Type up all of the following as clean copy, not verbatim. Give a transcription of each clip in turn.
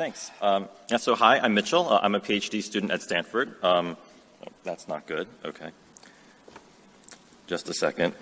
Thanks. So hi, I'm Mitchell. I'm a PhD student at Stanford. That's not good. Okay. Just a second.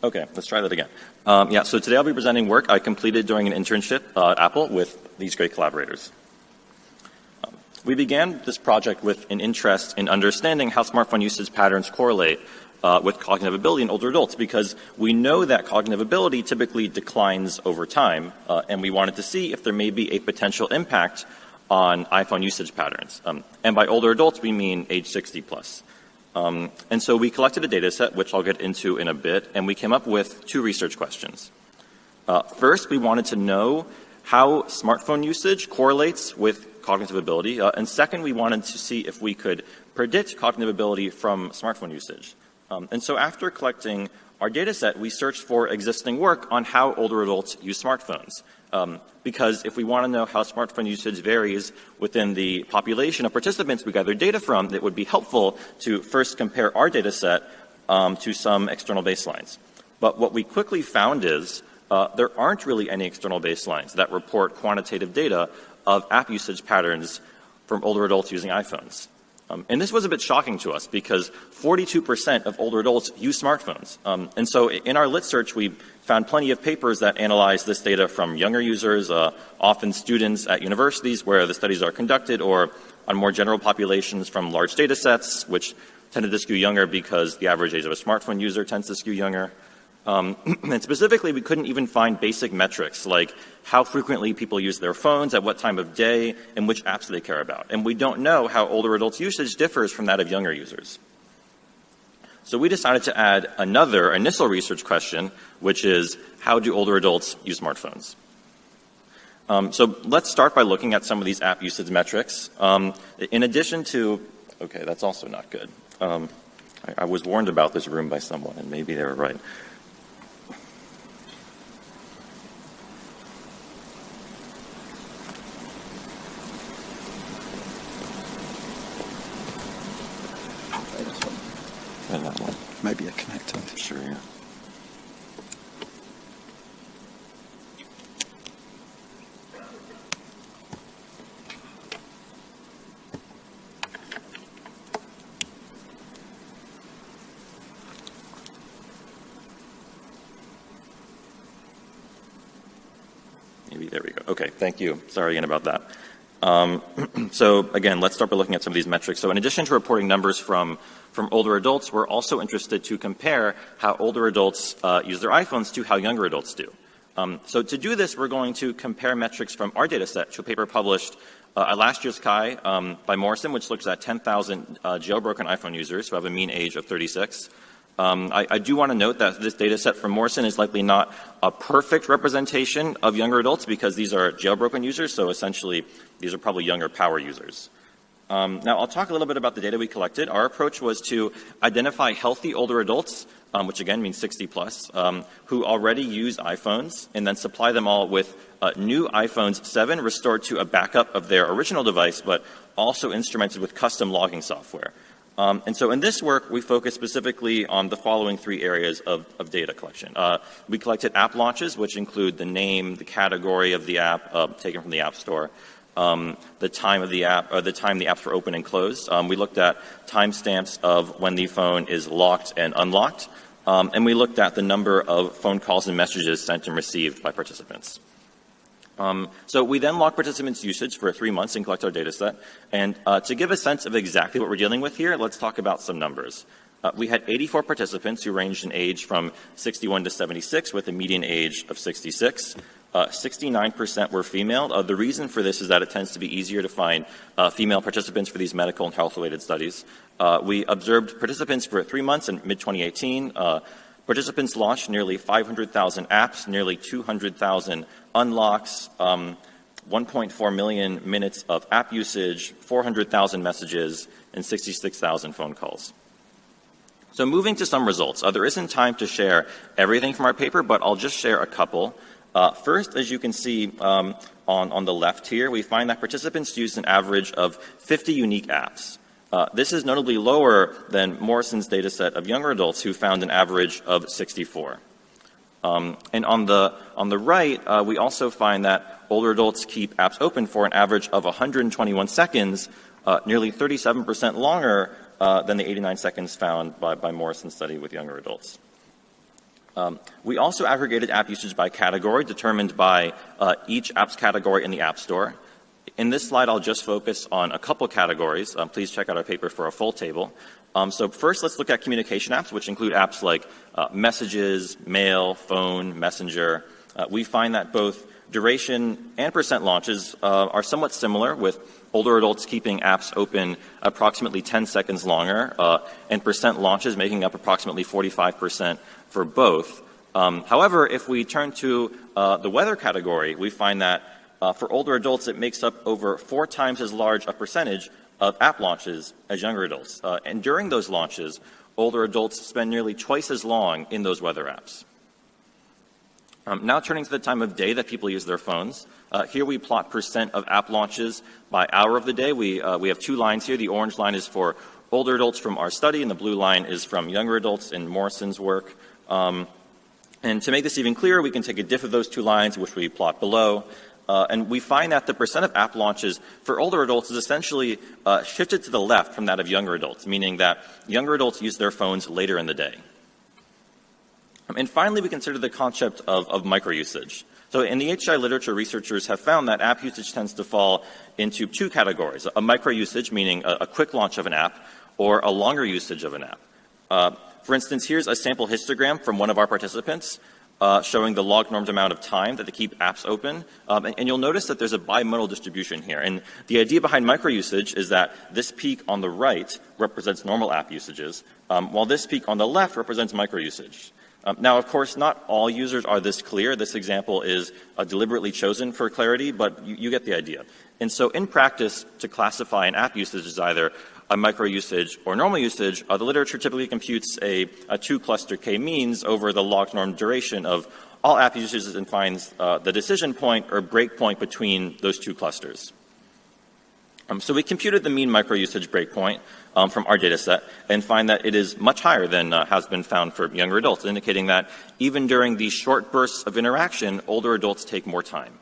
Okay, let's try that again. So today I'll be presenting work I completed during an internship at Apple with these great collaborators. We began this project with an interest in understanding how smartphone usage patterns correlate with cognitive ability in older adults, because we know that cognitive ability typically declines over time, and we wanted to see if there may be a potential impact on iPhone usage patterns. And by older adults, we mean age 60 plus. And so we collected a data set, which I'll get into in a bit, and we came up with two research questions. First, we wanted to know how smartphone usage correlates with cognitive ability, and second, we wanted to see if we could predict cognitive ability from smartphone usage. And so after collecting our data set, we searched for existing work on how older adults use smartphones. Because if we want to know how smartphone usage varies within the population of participants we gathered data from, it would be helpful to first compare our data set to some external baselines. But what we quickly found is there aren't really any external baselines that report quantitative data of app usage patterns from older adults using iPhones. And this was a bit shocking to us because 42% of older adults use smartphones. And so in our lit search, we found plenty of papers that analyze this data from younger users, often students at universities where the studies are conducted, or on more general populations from large data sets, which tended to skew younger because the average age of a smartphone user tends to skew younger. And specifically, we couldn't even find basic metrics like how frequently people use their phones, at what time of day, and which apps they care about. And we don't know how older adults' usage differs from that of younger users. So we decided to add another initial research question, which is, how do older adults use smartphones? So let's start by looking at some of these app usage metrics. In addition to, okay, that's also not good. I was warned about this room by someone, and maybe they were right. Maybe a connector. Sure, yeah. Maybe there we go. Okay, thank you. Sorry again about that. So again, let's start by looking at some of these metrics. So in addition to reporting numbers from older adults, we're also interested to compare how older adults use their iPhones to how younger adults do. So to do this, we're going to compare metrics from our data set to a paper published at last year's CHI by Morrison, which looks at 10,000 jailbroken iPhone users who have a mean age of 36. I do want to note that this data set from Morrison is likely not a perfect representation of younger adults because these are jailbroken users, so essentially these are probably younger power users. Now I'll talk a little bit about the data we collected. Our approach was to identify healthy older adults, which again means 60 plus, who already use iPhones, and then supply them all with new iPhones 7 restored to a backup of their original device, but also instrumented with custom logging software. And so in this work, we focused specifically on the following three areas of data collection. We collected app launches, which include the name, the category of the app taken from the App Store, the time of the app, or the time the apps were open and closed. We looked at timestamps of when the phone is locked and unlocked, and we looked at the number of phone calls and messages sent and received by participants. So we then log participants' usage for 3 months and collect our data set. And to give a sense of exactly what we're dealing with here, let's talk about some numbers. We had 84 participants who ranged in age from 61 to 76 with a median age of 66. 69% were female. The reason for this is that it tends to be easier to find female participants for these medical and health-related studies. We observed participants for 3 months in mid-2018. Participants launched nearly 500,000 apps, nearly 200,000 unlocks, 1.4 million minutes of app usage, 400,000 messages, and 66,000 phone calls. So moving to some results. There isn't time to share everything from our paper, but I'll just share a couple. First, as you can see on the left here, we find that participants used an average of 50 unique apps. This is notably lower than Morrison's data set of younger adults who found an average of 64. And on the right, we also find that older adults keep apps open for an average of 121 seconds, nearly 37% longer than the 89 seconds found by Morrison's study with younger adults. We also aggregated app usage by category, determined by each app's category in the App Store. In this slide, I'll just focus on a couple categories. Please check out our paper for a full table. So first, let's look at communication apps, which include apps like messages, mail, phone, messenger. We find that both duration and percent launches are somewhat similar, with older adults keeping apps open approximately 10 seconds longer, and percent launches making up approximately 45% for both. However, if we turn to the weather category, we find that for older adults, it makes up over 4 times as large a percentage of app launches as younger adults. And during those launches, older adults spend nearly twice as long in those weather apps. Now turning to the time of day that people use their phones. Here we plot percent of app launches by hour of the day. We have 2 lines here. The orange line is for older adults from our study, and the blue line is from younger adults in Morrison's work. And to make this even clearer, we can take a diff of those 2 lines, which we plot below. And we find that the percent of app launches for older adults is essentially shifted to the left from that of younger adults, meaning that younger adults use their phones later in the day. And finally, we consider the concept of micro-usage. So in the HI literature, researchers have found that app usage tends to fall into 2 categories: a micro-usage, meaning a quick launch of an app, or a longer usage of an app. For instance, here's a sample histogram from one of our participants showing the log-normed amount of time that they keep apps open. And you'll notice that there's a bimodal distribution here. And the idea behind micro-usage is that this peak on the right represents normal app usages, while this peak on the left represents micro-usage. Now, of course, not all users are this clear. This example is deliberately chosen for clarity, but you get the idea. And so in practice, to classify an app usage as either a micro-usage or normal usage, the literature typically computes a 2-cluster k-means over the log-norm duration of all app usages and finds the decision point or breakpoint between those 2 clusters. So we computed the mean micro-usage breakpoint from our data set and find that it is much higher than has been found for younger adults, indicating that even during these short bursts of interaction, older adults take more time.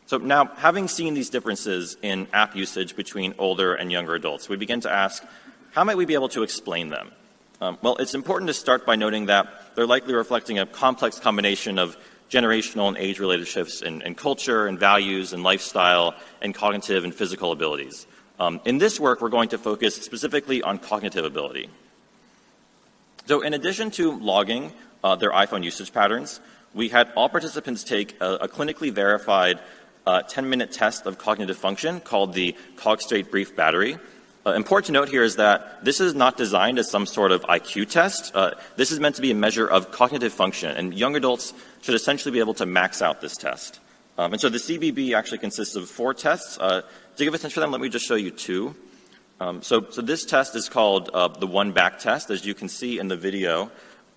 So now, having seen these differences in app usage between older and younger adults, we begin to ask, how might we be able to explain them? Well, it's important to start by noting that they're likely reflecting a complex combination of generational and age-related shifts in culture and values and lifestyle and cognitive and physical abilities. In this work, we're going to focus specifically on cognitive ability. So in addition to logging their iPhone usage patterns, we had all participants take a clinically verified 10-minute test of cognitive function called the Cogstate Brief Battery. Important to note here is that this is not designed as some sort of IQ test. This is meant to be a measure of cognitive function, and young adults should essentially be able to max out this test. And so the CBB actually consists of 4 tests. To give a sense for them, let me just show you 2. So this test is called the one-back test. As you can see in the video,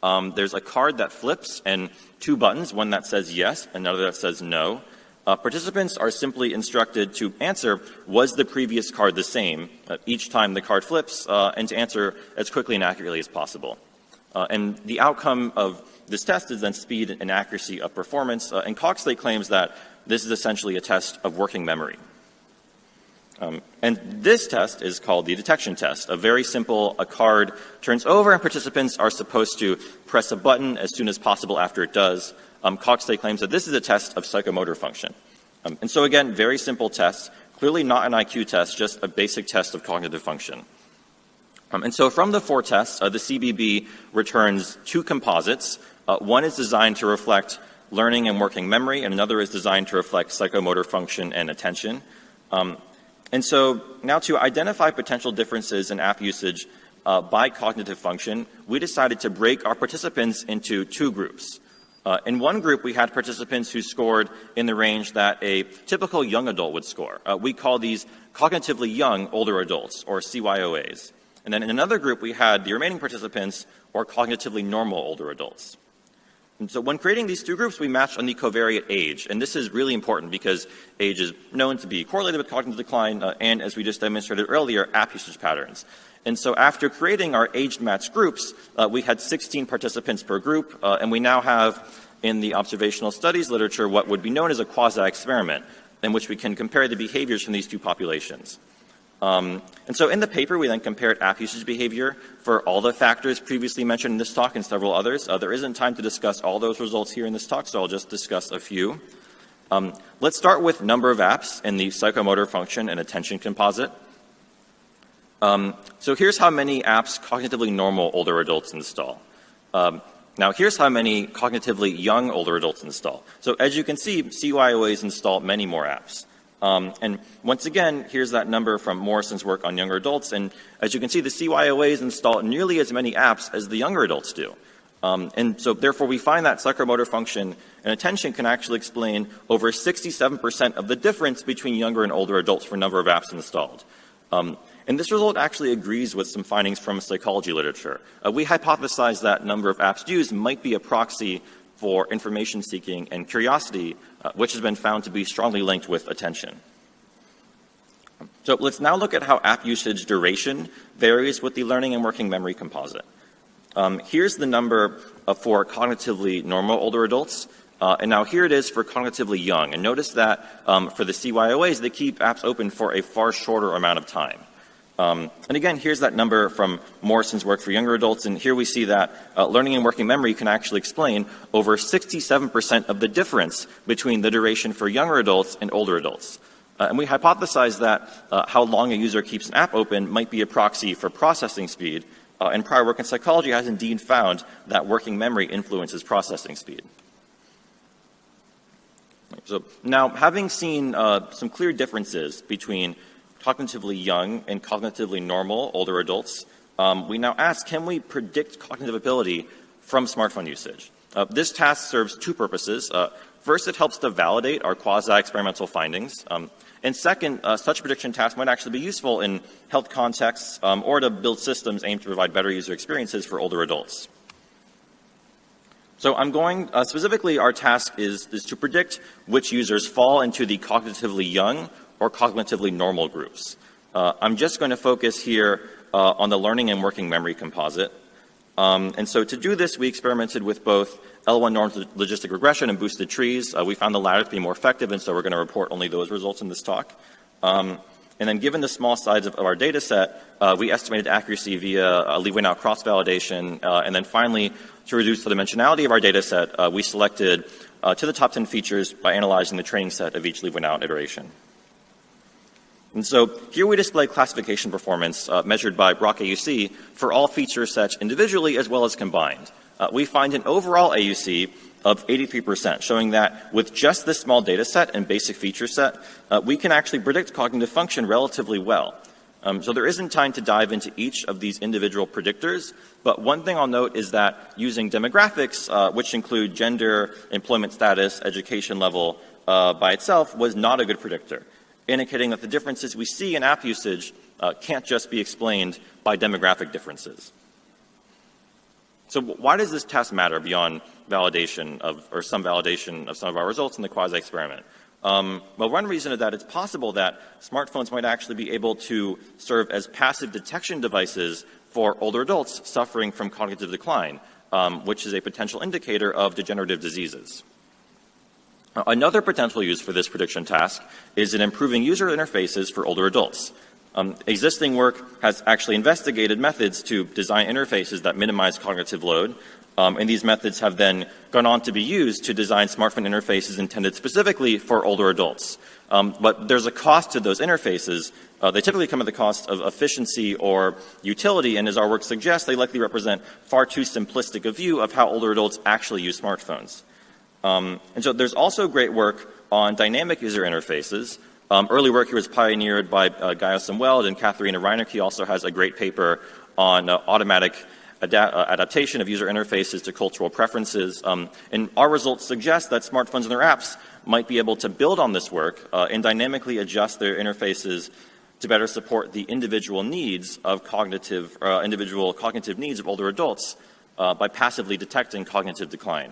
there's a card that flips and 2 buttons, one that says yes, another that says no. Participants are simply instructed to answer, was the previous card the same, each time the card flips, and to answer as quickly and accurately as possible. And the outcome of this test is then speed and accuracy of performance, and Cogstate claims that this is essentially a test of working memory. And this test is called the detection test. A very simple, a card turns over and participants are supposed to press a button as soon as possible after it does. Cogstate claims that this is a test of psychomotor function. And so again, very simple test, clearly not an IQ test, just a basic test of cognitive function. And so from the 4 tests, the CBB returns 2 composites. One is designed to reflect learning and working memory, and another is designed to reflect psychomotor function and attention. And so now to identify potential differences in app usage by cognitive function, we decided to break our participants into 2 groups. In one group, we had participants who scored in the range that a typical young adult would score. We call these cognitively young older adults, or CYOAs. And then in another group, we had the remaining participants, or cognitively normal older adults. And so when creating these two groups, we matched on the covariate age. And this is really important because age is known to be correlated with cognitive decline and, as we just demonstrated earlier, app usage patterns. And so after creating our age-matched groups, we had 16 participants per group, and we now have in the observational studies literature what would be known as a quasi-experiment, in which we can compare the behaviors from these two populations. And so in the paper, we then compared app usage behavior for all the factors previously mentioned in this talk and several others. There isn't time to discuss all those results here in this talk, so I'll just discuss a few. Let's start with number of apps in the psychomotor function and attention composite. So here's how many apps cognitively normal older adults install. Now here's how many cognitively young older adults install. So as you can see, CYOAs install many more apps. And once again, here's that number from Morrison's work on younger adults. And as you can see, the CYOAs install nearly as many apps as the younger adults do. And so therefore, we find that psychomotor function and attention can actually explain over 67% of the difference between younger and older adults for number of apps installed. And this result actually agrees with some findings from psychology literature. We hypothesized that number of apps used might be a proxy for information seeking and curiosity, which has been found to be strongly linked with attention. So let's now look at how app usage duration varies with the learning and working memory composite. Here's the number for cognitively normal older adults, and now here it is for cognitively young. And notice that for the CYOAs, they keep apps open for a far shorter amount of time. And again, here's that number from Morrison's work for younger adults, and here we see that learning and working memory can actually explain over 67% of the difference between the duration for younger adults and older adults. And we hypothesized that how long a user keeps an app open might be a proxy for processing speed, and prior work in psychology has indeed found that working memory influences processing speed. So now, having seen some clear differences between cognitively young and cognitively normal older adults, we now ask, can we predict cognitive ability from smartphone usage? This task serves two purposes. First, it helps to validate our quasi-experimental findings. And second, such prediction tasks might actually be useful in health contexts or to build systems aimed to provide better user experiences for older adults. So I'm going, specifically our task is to predict which users fall into the cognitively young or cognitively normal groups. I'm just going to focus here on the learning and working memory composite. And so to do this, we experimented with both L1 norm logistic regression and boosted trees. We found the latter to be more effective, and so we're going to report only those results in this talk. And then given the small size of our data set, we estimated accuracy via leave-in out cross-validation. And then finally, to reduce the dimensionality of our data set, we selected to the top 10 features by analyzing the training set of each leave-in out iteration. And so here we display classification performance measured by ROCAUC for all feature sets individually as well as combined. We find an overall AUC of 83%, showing that with just this small data set and basic feature set, we can actually predict cognitive function relatively well. So there isn't time to dive into each of these individual predictors, but one thing I'll note is that using demographics, which include gender, employment status, education level, by itself was not a good predictor, indicating that the differences we see in app usage can't just be explained by demographic differences. So why does this test matter beyond validation of, or some validation of some of our results in the quasi-experiment? Well, one reason is that it's possible that smartphones might actually be able to serve as passive detection devices for older adults suffering from cognitive decline, which is a potential indicator of degenerative diseases. Another potential use for this prediction task is in improving user interfaces for older adults. Existing work has actually investigated methods to design interfaces that minimize cognitive load, and these methods have then gone on to be used to design smartphone interfaces intended specifically for older adults. But there's a cost to those interfaces. They typically come at the cost of efficiency or utility, and as our work suggests, they likely represent far too simplistic a view of how older adults actually use smartphones. And so there's also great work on dynamic user interfaces. Early work here was pioneered by Gatys and Weld, and Katharina Reinerke also has a great paper on automatic adaptation of user interfaces to cultural preferences. And our results suggest that smartphones and their apps might be able to build on this work and dynamically adjust their interfaces to better support the individual needs of individual cognitive needs of older adults by passively detecting cognitive decline.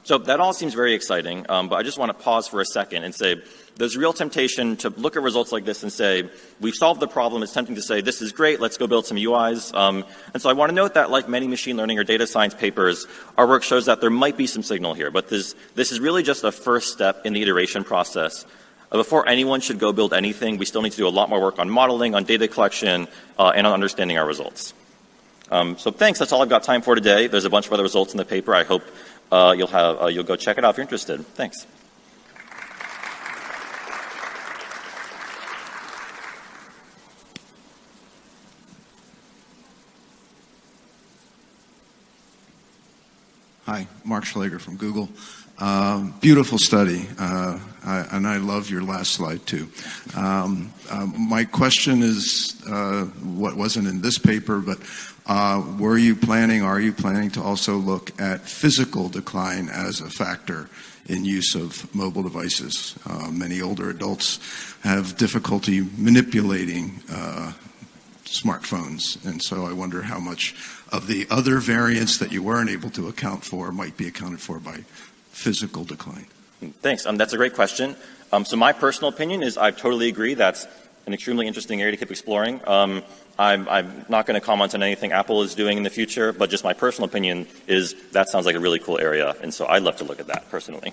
So that all seems very exciting, but I just want to pause for a second and say there's real temptation to look at results like this and say, we've solved the problem. It's tempting to say, this is great, let's go build some UIs. And so I want to note that like many machine learning or data science papers, our work shows that there might be some signal here, but this is really just a first step in the iteration process. Before anyone should go build anything, we still need to do a lot more work on modeling, on data collection, and on understanding our results. So thanks, that's all I've got time for today. There's a bunch of other results in the paper. I hope you'll go check it out if you're interested. Thanks. Hi, Mark Schlager from Google. Beautiful study, and I love your last slide too. My question is what wasn't in this paper, but are you planning to also look at physical decline as a factor in use of mobile devices? Many older adults have difficulty manipulating smartphones, and so I wonder how much of the other variants that you weren't able to account for might be accounted for by physical decline. Thanks. That's a great question. So my personal opinion is I totally agree. That's an extremely interesting area to keep exploring. I'm not going to comment on anything Apple is doing in the future, but just my personal opinion is that sounds like a really cool area, and so I'd love to look at that personally.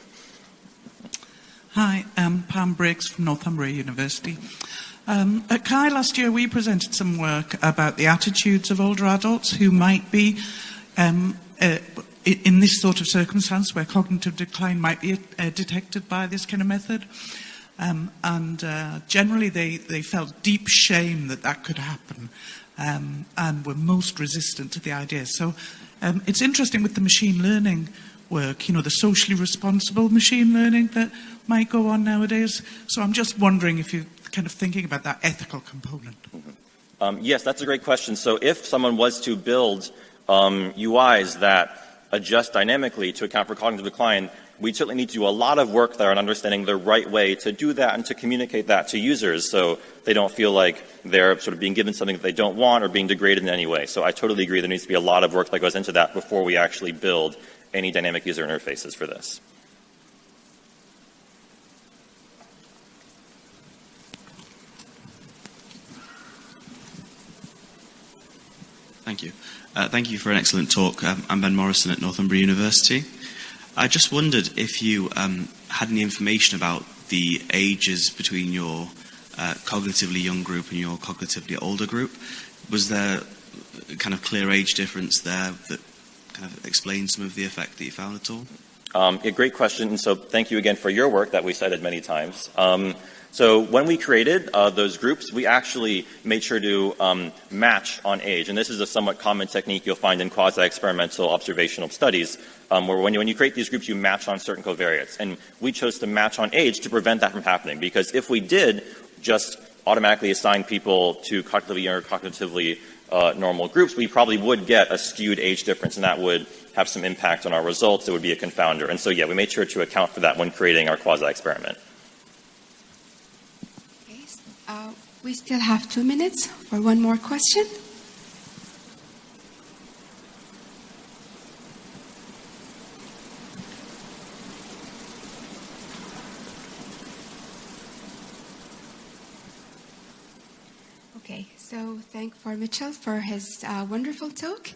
Hi, I'm Pam Briggs from Northumbria University. At CHI last year, we presented some work about the attitudes of older adults who might be in this sort of circumstance where cognitive decline might be detected by this kind of method. Generally, they felt deep shame that could happen and were most resistant to the idea. So it's interesting with the machine learning work, the socially responsible machine learning that might go on nowadays. So I'm just wondering if you're kind of thinking about that ethical component. Mm-hmm. Yes, that's a great question. So if someone was to build UIs that adjust dynamically to account for cognitive decline, we certainly need to do a lot of work there on understanding the right way to do that and to communicate that to users so they don't feel like they're sort of being given something that they don't want or being degraded in any way. So I totally agree there needs to be a lot of work that goes into that before we actually build any dynamic user interfaces for this. Thank you. Thank you for an excellent talk. I'm Ben Morrison at Northumbria University. I just wondered if you had any information about the ages between your cognitively young group and your cognitively older group. Was there a kind of clear age difference there that kind of explains some of the effect that you found at all? A great question, and so thank you again for your work that we cited many times. So when we created those groups, we actually made sure to match on age. And this is a somewhat common technique you'll find in quasi-experimental observational studies, where when you create these groups, you match on certain covariates. And we chose to match on age to prevent that from happening, because if we did just automatically assign people to cognitively younger, cognitively normal groups, we probably would get a skewed age difference, and that would have some impact on our results. It would be a confounder. And so, yeah, we made sure to account for that when creating our quasi-experiment. We still have 2 minutes for one more question. Okay, so thank for Mitchell for his wonderful talk.